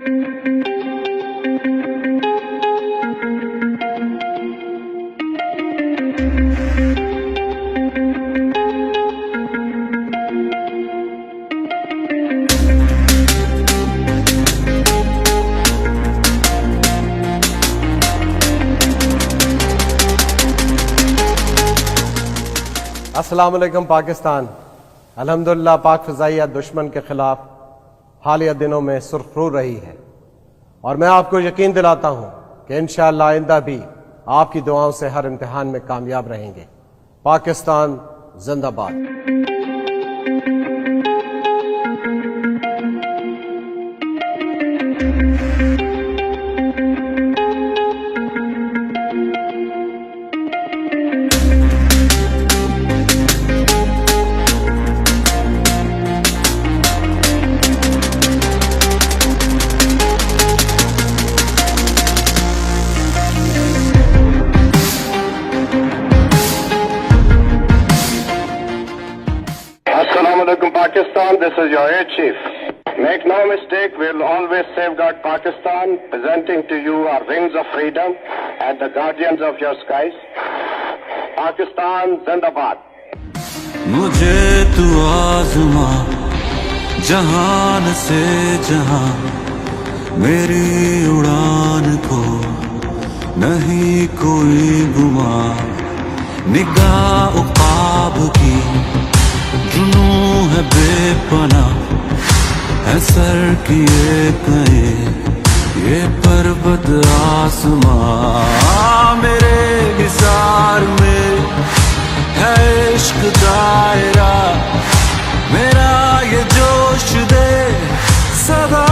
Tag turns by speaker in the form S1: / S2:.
S1: अस्सलाम वालेकुम पाकिस्तान। अल्हम्दुलिल्लाह पाक फ़िज़ाइया दुश्मन के खिलाफ हालिया दिनों में सुरखरू रही है और मैं आपको यकीन दिलाता हूं कि इंशाअल्लाह आइंदा भी आपकी दुआओं से हर इम्तिहान में कामयाब रहेंगे। पाकिस्तान जिंदाबाद।
S2: Pakistan, this is your Air Chief. Make no mistake, we'll always safeguard Pakistan, presenting to you our wings of freedom and the guardians of your skies. Pakistan, Zindabad.
S3: मुझे तू आज़मा जहान से जहां, मेरी उड़ान को नहीं कोई गुमा, निगाह उक़ाब की जुनू है बेपना, है सर किए कहे ये पर्वत आसमां, मेरे हिसार में है इश्क दायरा, मेरा ये जोश दे सदा